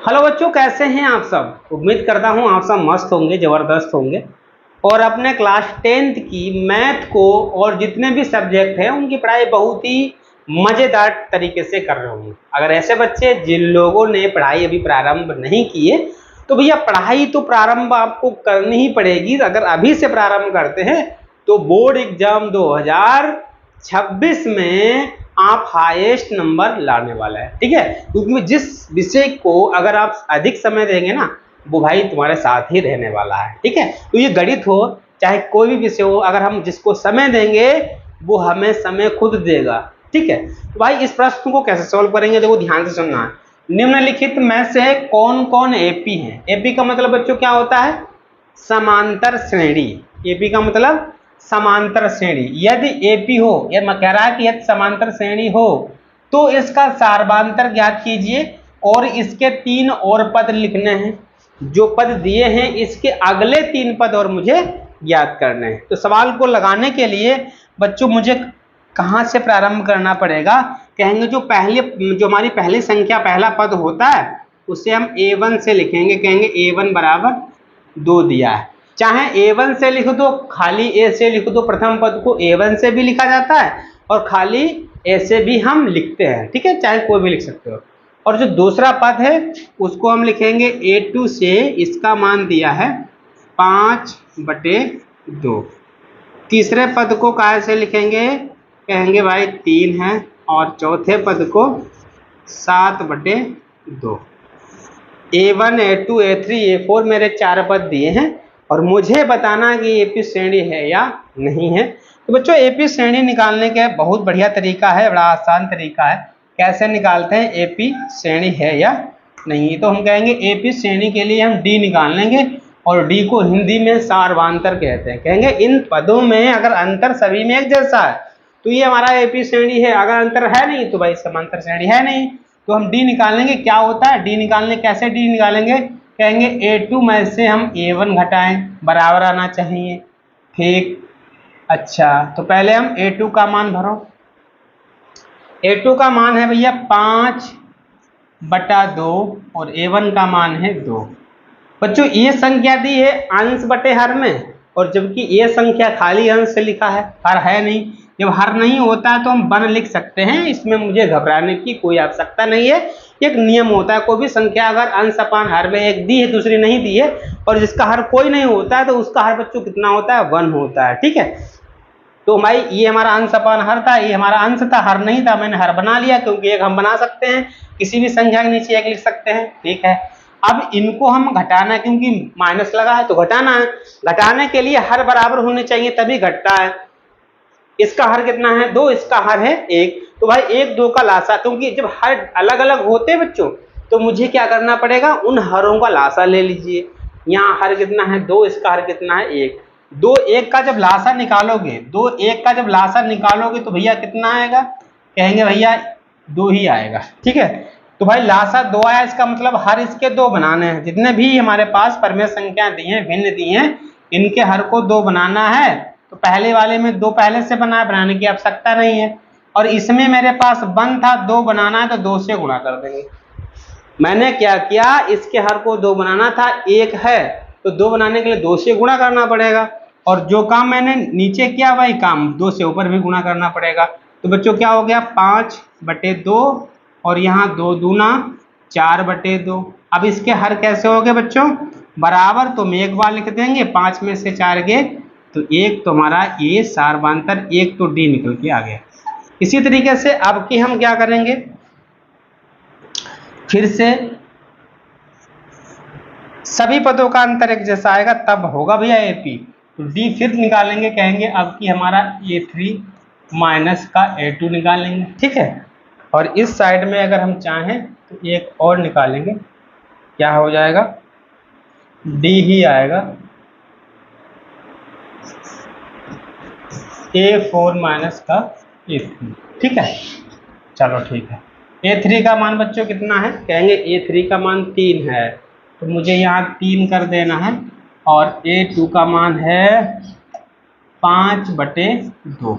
Hello बच्चों, कैसे हैं आप सब। उम्मीद करता हूं आप सब मस्त होंगे, ज़बरदस्त होंगे और अपने क्लास 10th की मैथ को और जितने भी सब्जेक्ट हैं उनकी पढ़ाई बहुत ही मज़ेदार तरीके से कर रहे होंगे। अगर ऐसे बच्चे जिन लोगों ने पढ़ाई अभी प्रारंभ नहीं किए तो भैया पढ़ाई तो प्रारंभ आपको करनी ही पड़ेगी। अगर अभी से प्रारंभ करते हैं तो बोर्ड एग्जाम 2026 में आप हाईएस्ट नंबर लाने वाला है, ठीक है। क्योंकि जिस विषय को अगर आप अधिक समय देंगे ना वो भाई तुम्हारे साथ ही रहने वाला है, ठीक है। तो ये गणित हो चाहे कोई भी विषय हो, अगर हम जिसको समय देंगे वो हमें समय खुद देगा, ठीक है। तो भाई इस प्रश्न को कैसे सॉल्व करेंगे, देखो ध्यान से सुनना है। निम्नलिखित में से कौन कौन एपी है। एपी का मतलब बच्चों क्या होता है, समांतर श्रेणी। एपी का मतलब समांतर श्रेणी। यदि एपी हो, यह मैं कह रहा है कि यदि समांतर श्रेणी हो तो इसका सार्वधांतर ज्ञात कीजिए और इसके 3 और पद लिखने हैं। जो पद दिए हैं इसके अगले 3 पद और मुझे ज्ञात करने हैं। तो सवाल को लगाने के लिए बच्चों मुझे कहां से प्रारंभ करना पड़ेगा, कहेंगे जो हमारी पहली संख्या पहला पद होता है उसे हम a1 से लिखेंगे। कहेंगे a1 बराबर 2 दिया है। चाहे a1 से लिख दो, खाली a से लिख दो। प्रथम पद को a1 से भी लिखा जाता है और खाली a से भी हम लिखते हैं, ठीक है। चाहे कोई भी लिख सकते हो। और जो दूसरा पद है उसको हम लिखेंगे a2 से। इसका मान दिया है 5/2। तीसरे पद को काय से लिखेंगे, कहेंगे भाई 3 है। और चौथे पद को 7/2। a1 a2 a3 a4 मेरे 4 पद दिए हैं और मुझे बताना कि एपी श्रेणी है या नहीं है। तो बच्चों एपी श्रेणी निकालने का बहुत बढ़िया तरीका है, बड़ा आसान तरीका है। कैसे निकालते हैं एपी श्रेणी है या नहीं। तो हम कहेंगे एपी श्रेणी के लिए हम डी निकाल लेंगे और डी को हिंदी में सार्वधांतर कहते हैं। कहेंगे इन पदों में अगर अंतर सभी में एक जैसा है तो ये हमारा एपी श्रेणी है, अगर अंतर है नहीं तो भाई समांतर श्रेणी है नहीं। तो हम डी निकाल लेंगे। क्या होता है डी निकालने, कैसे डी निकालेंगे, कहेंगे a2 में से हम a1 घटाएं, बराबर आना चाहिए, ठीक। अच्छा तो पहले हम a2 का मान भरो। a2 का मान है भैया 5/2 और a1 का मान है 2। बच्चों ये संख्या दी है अंश बटे हर में, और जबकि ये संख्या खाली अंश से लिखा है, हर है नहीं। जब हर नहीं होता है तो हम वन लिख सकते हैं, इसमें मुझे घबराने की कोई आवश्यकता नहीं है। एक नियम होता है, कोई भी संख्या अगर अंश अपान हर में एक दी है दूसरी नहीं दी है और जिसका हर कोई नहीं होता है तो उसका हर बच्चों कितना होता है, 1 होता है, ठीक है। तो भाई ये हमारा अंश अपान हर था, ये हमारा अंश था, हर नहीं था, मैंने हर बना लिया क्योंकि एक हम बना सकते हैं, किसी भी संख्या के नीचे एक लिख सकते हैं, ठीक है। अब इनको हम घटाना है क्योंकि माइनस लगा है तो घटाना है। घटाने के लिए हर बराबर होने चाहिए तभी घटता है। इसका हर कितना है 2, इसका हर है 1। तो भाई 1 2 का लासा, क्योंकि जब हर अलग अलग होते हैं बच्चों तो मुझे क्या करना पड़ेगा, उन हरों का लासा ले लीजिए। यहाँ हर कितना है 2, इसका हर कितना है 1। 2 1 का जब लासा निकालोगे, 2 1 का जब लासा निकालोगे तो भैया कितना आएगा, कहेंगे भैया 2 ही आएगा, ठीक है। तो भाई लासा 2 आया, इसका मतलब हर इसके 2 बनाने हैं। जितने भी हमारे पास परमेय संख्या दी हैं, भिन्न दी हैं, इनके हर को 2 बनाना है। तो पहले वाले में 2 पहले से बनाने की आवश्यकता नहीं है। और इसमें मेरे पास 1 था, 2 बनाना है तो 2 से गुणा कर देंगे। मैंने क्या किया, इसके हर को 2 बनाना था, 1 है तो 2 बनाने के लिए 2 से गुणा करना पड़ेगा। और जो काम मैंने नीचे किया वही काम 2 से ऊपर भी गुणा करना पड़ेगा। तो बच्चों क्या हो गया 5/2 और यहाँ 2 दूना 4/2। अब इसके हर कैसे हो गए बच्चों, बराबर। तो हम एक बार लिख देंगे, 5 में से 4 गए तो 1 तो हमारा ये सार्वधांतर 1 तो डी निकल के आ गया। इसी तरीके से अब की हम क्या करेंगे, फिर से सभी पदों का अंतर एक जैसा आएगा तब होगा भैया एपी। तो डी फिर निकालेंगे, कहेंगे अब की हमारा a3 माइनस का a2 निकालेंगे, ठीक है। और इस साइड में अगर हम चाहें तो एक और निकालेंगे, क्या हो जाएगा, डी ही आएगा, a4 माइनस का a3, ठीक है। चलो ठीक है। a3 का मान बच्चों कितना है, कहेंगे a3 का मान 3 है तो मुझे यहाँ 3 कर देना है। और a2 का मान है 5/2।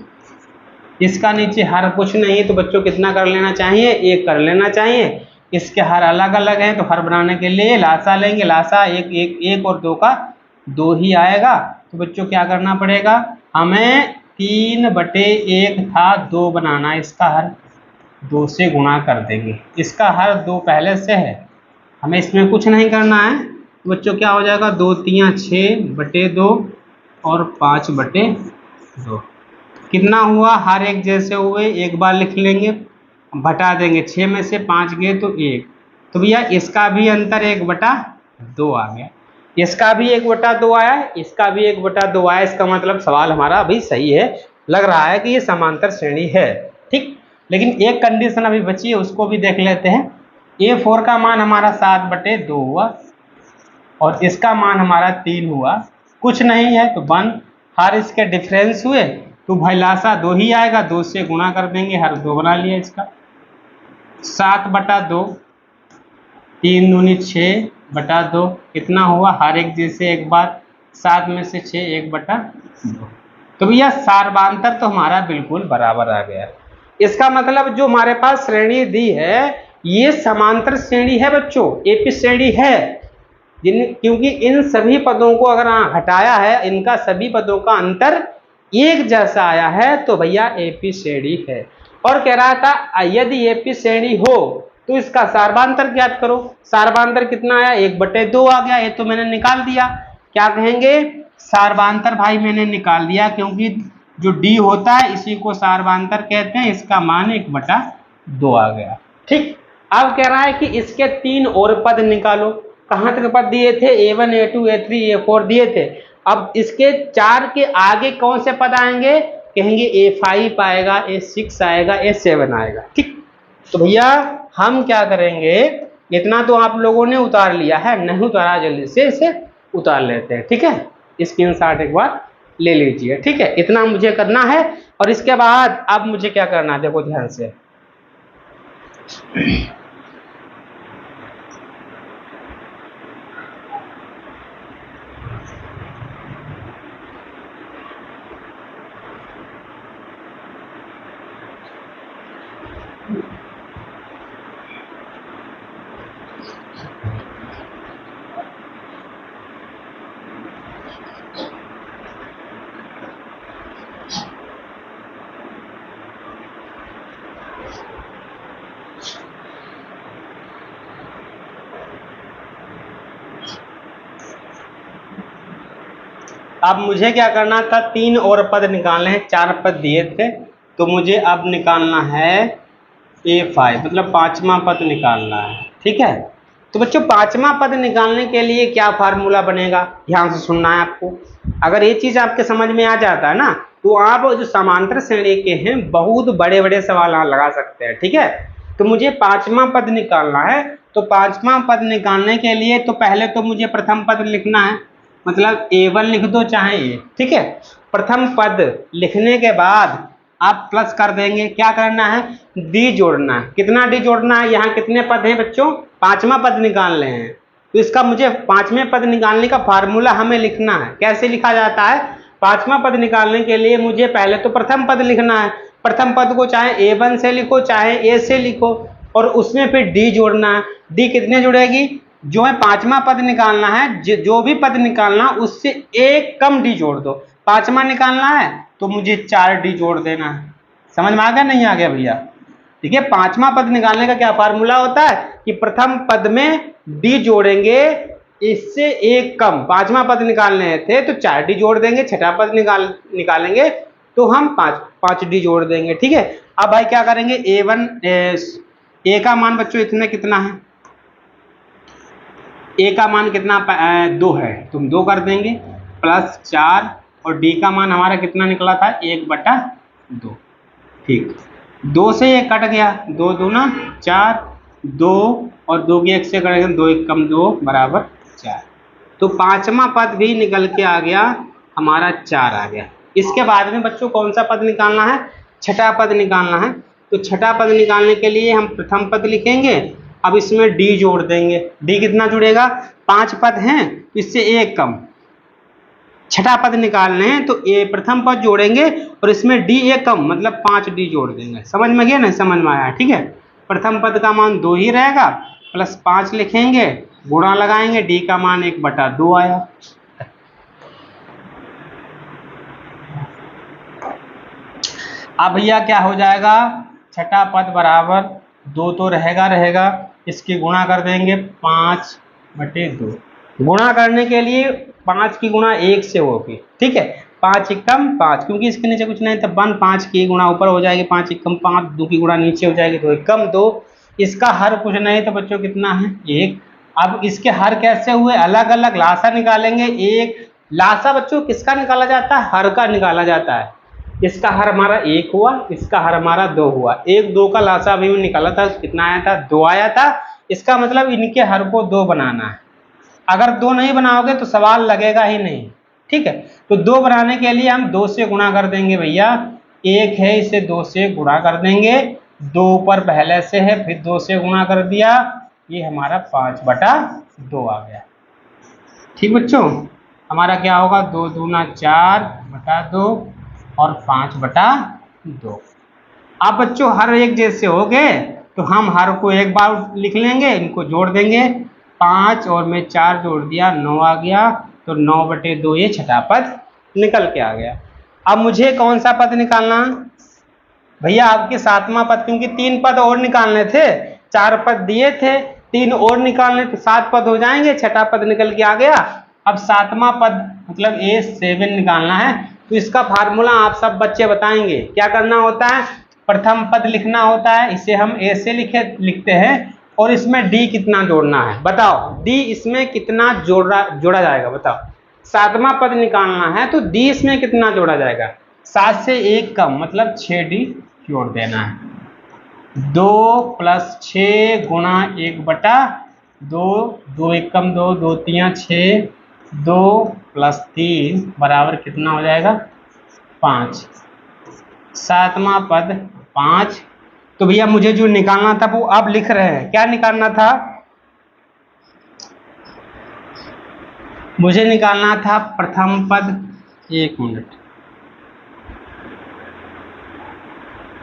इसका नीचे हर कुछ नहीं तो बच्चों कितना कर लेना चाहिए, 1 कर लेना चाहिए। इसके हर अलग अलग हैं, तो हर बनाने के लिए लासा लेंगे। लासा एक और 2 का 2 ही आएगा। तो बच्चों क्या करना पड़ेगा, हमें 3/1 था 2 बनाना, इसका हर 2 से गुणा कर देंगे। इसका हर 2 पहले से है, हमें इसमें कुछ नहीं करना है। तो बच्चों क्या हो जाएगा, 2 3 6/2 और 5/2 कितना हुआ, हर एक जैसे हुए, एक बार लिख लेंगे, घटा देंगे। 6 में से 5 गए तो 1। तो भैया इसका भी अंतर 1/2 आ गया, इसका भी 1/2 आया, इसका भी 1/2 आया। इसका मतलब सवाल हमारा अभी सही है, लग रहा है कि ये समांतर श्रेणी है। ठीक, लेकिन एक कंडीशन अभी बची है, उसको भी देख लेते हैं। A4 का मान हमारा 7/2 हुआ और इसका मान हमारा 3 हुआ, कुछ नहीं है तो 1। हर इसके डिफरेंस हुए तो भाई लासा 2 ही आएगा, 2 से गुणा कर देंगे, हर 2 बना लिया इसका। 7/2, 3 दूनी 6/2 कितना हुआ, हर एक जैसे एक बार, 7 में से 6 1/2। तो भैया सार्वधांतर तो हमारा बिल्कुल बराबर आ गया। इसका मतलब जो हमारे पास श्रेणी दी है ये समांतर श्रेणी है बच्चों, एपी श्रेणी है। क्योंकि इन सभी पदों को अगर हटाया है, इनका सभी पदों का अंतर एक जैसा आया है, तो भैया एपी श्रेणी है। और कह रहा था यदि एपी श्रेणी हो तो इसका सार्वधांतर ज्ञात करो। सार्वधांतर कितना आया, 1/2 आ गया, ये तो मैंने निकाल दिया। क्या कहेंगे, सार्वधांतर भाई मैंने निकाल दिया, क्योंकि जो डी होता है इसी को सार्वधांतर कहते हैं। इसका मान 1/2 आ गया। ठीक, अब कह रहा है कि इसके 3 और पद निकालो। कहाँ तक पद दिए थे, A1 A2 A3 A4 दिए थे। अब इसके 4 के आगे कौन से पद आएंगे, कहेंगे A5 आएगा, A6 आएगा, A7 आएगा। ठीक, तो भैया हम क्या करेंगे, इतना तो आप लोगों ने उतार लिया है, नहीं उतारा जल्दी से इसे उतार लेते हैं। ठीक है, स्क्रीनशॉट एक बार ले लीजिए। ठीक है, इतना मुझे करना है। और इसके बाद अब मुझे क्या करना है, देखो ध्यान से। अब मुझे क्या करना था, 3 और पद निकालने हैं, 4 पद दिए थे, तो मुझे अब निकालना है A5, मतलब 5वां पद निकालना है। ठीक है, तो बच्चों 5वां पद निकालने के लिए क्या फार्मूला बनेगा, ध्यान से सुनना है आपको। अगर ये चीज आपके समझ में आ जाता है ना, तो आप जो समांतर श्रेणी के हैं बहुत बड़े बड़े सवाल लगा सकते हैं। ठीक है, तो मुझे 5वां पद निकालना है, तो 5वां पद निकालने के लिए तो पहले तो मुझे प्रथम पद लिखना है, मतलब A1 लिख दो चाहे A। ठीक है, प्रथम पद लिखने के बाद आप प्लस कर देंगे। क्या करना है, डी जोड़ना है। कितना डी जोड़ना है, यहाँ कितने पद हैं बच्चों, 5वां पद निकालने हैं, तो इसका मुझे 5वें पद निकालने का फार्मूला हमें लिखना है। कैसे लिखा जाता है, 5वां पद निकालने के लिए मुझे पहले तो प्रथम पद लिखना है। प्रथम पद को चाहे A1 से लिखो चाहे A से लिखो, और उसमें फिर डी जोड़ना है। डी कितने जुड़ेगी, जो है 5वां पद निकालना है, जो भी पद निकालना उससे एक कम डी जोड़ दो। 5वां निकालना है तो मुझे 4 डी जोड़ देना है। समझ में आ गया, नहीं आ गया भैया। ठीक है, 5वां पद निकालने का क्या फार्मूला होता है कि प्रथम पद में डी जोड़ेंगे, इससे एक कम। 5वां पद निकालने थे तो 4 डी जोड़ देंगे, 6ठा पद निकालेंगे तो हम 5 डी जोड़ देंगे। ठीक है, अब भाई क्या करेंगे, A का मान बच्चों इतने कितना है, A का मान कितना 2 है, तुम 2 कर देंगे, प्लस 4, और D का मान हमारा कितना निकला था 1/2। ठीक, 2 से ये कट गया, 2 दूना 4, 2 और 2 की 1 से कटेंगे, 2 1 कम 2 बराबर 4। तो 5वां पद भी निकल के आ गया हमारा 4 आ गया। इसके बाद में बच्चों कौन सा पद निकालना है, 6ठा पद निकालना है। तो 6ठा पद निकालने के लिए हम प्रथम पद लिखेंगे, अब इसमें डी जोड़ देंगे। डी कितना जुड़ेगा, 5 पद हैं तो इससे एक कम। 6ठा पद निकालने हैं तो ए प्रथम पद जोड़ेंगे और इसमें डी एक कम, मतलब 5 डी जोड़ देंगे। समझ में गया, नहीं समझ में आया, ठीक है। प्रथम पद का मान 2 ही रहेगा, प्लस 5 लिखेंगे, गुणा लगाएंगे, डी का मान 1/2 आया। अब भैया क्या हो जाएगा, छठा पद बराबर 2 तो रहेगा, इसकी गुणा कर देंगे 5/2। गुणा करने के लिए 5 की गुणा 1 से होगी, ठीक है, 5 एकम 5, क्योंकि इसके नीचे कुछ नहीं तो 5 की गुणा ऊपर हो जाएगी, 5 एकम 5, 2 की गुणा नीचे हो जाएगी, 2 एकम 2। इसका हर कुछ नहीं तो बच्चों कितना है 1। अब इसके हर कैसे हुए, अलग अलग लासा निकालेंगे। एक लासा बच्चों किसका निकाला जाता है, हर का निकाला जाता है। इसका हर हमारा 1 हुआ, इसका हर हमारा 2 हुआ। 1 2 का लासा अभी निकाला था, कितना आया था 2 आया था। इसका मतलब इनके हर को 2 बनाना है। अगर 2 नहीं बनाओगे तो सवाल लगेगा ही नहीं, ठीक है। तो 2 बनाने के लिए हम 2 से गुणा कर देंगे भैया, 1 है इसे 2 से गुणा कर देंगे, 2 ऊपर पहले से है फिर 2 से गुणा कर दिया, ये हमारा 5/2 आ गया। ठीक बच्चों, हमारा क्या होगा 2 दूना 4/2 और 5/2। अब बच्चों हर एक जैसे हो गए तो हम हर को एक बार लिख लेंगे, इनको जोड़ देंगे, 5 और में 4 जोड़ दिया 9 आ गया, तो 9/2 ये छठा पद निकल के आ गया। अब मुझे कौन सा पद निकालना भैया, आपके 7वां पद, क्योंकि 3 पद और निकालने थे, 4 पद दिए थे, 3 और निकालने तो 7 पद हो जाएंगे, छठा पद निकल के आ गया। अब 7वां पद मतलब A7 निकालना है, तो इसका फार्मूला आप सब बच्चे बताएंगे। क्या करना होता है, प्रथम पद लिखना होता है, इसे हम A से लिखते हैं, और इसमें D कितना जोड़ना है बताओ, D इसमें कितना जोड़ा जाएगा बताओ। 7वां पद निकालना है तो D इसमें कितना जोड़ा जाएगा, 7 से 1 कम मतलब 6D जोड़ देना है। 2 + 6 गुणा 1/2, 2 एकम 2, 2 तियां 6, 2 + 3 बराबर कितना हो जाएगा 5। 7वां पद 5। तो भैया मुझे जो निकालना था वो अब लिख रहे हैं, क्या निकालना था, मुझे निकालना था प्रथम पद, 1 मिनट,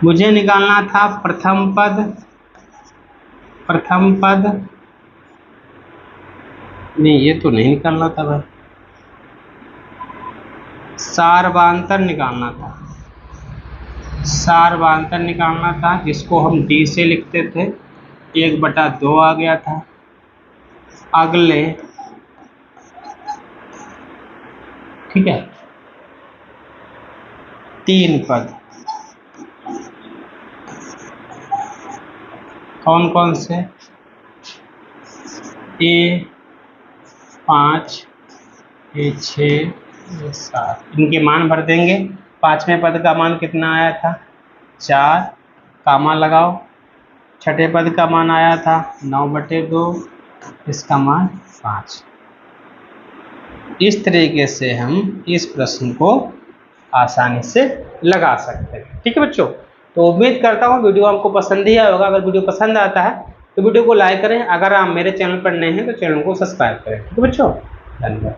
मुझे निकालना था प्रथम पद नहीं, ये तो नहीं निकालना था भाई, सार्वांतर निकालना था, सार्वांतर निकालना था, जिसको हम D से लिखते थे, 1/2 आ गया था। अगले, ठीक है, 3 पद कौन कौन से, A5, A6, A7, इनके मान भर देंगे। 5वें पद का मान कितना आया था 4, कामा लगाओ। छठे पद का मान आया था 9/2, इसका मान 5। इस तरीके से हम इस प्रश्न को आसानी से लगा सकते हैं। ठीक है बच्चों, तो उम्मीद करता हूँ वीडियो आपको पसंद ही आया होगा। अगर वीडियो पसंद आता है तो वीडियो को लाइक करें, अगर आप मेरे चैनल पर नए हैं तो चैनल को सब्सक्राइब करें। ठीक है बच्चों, धन्यवाद।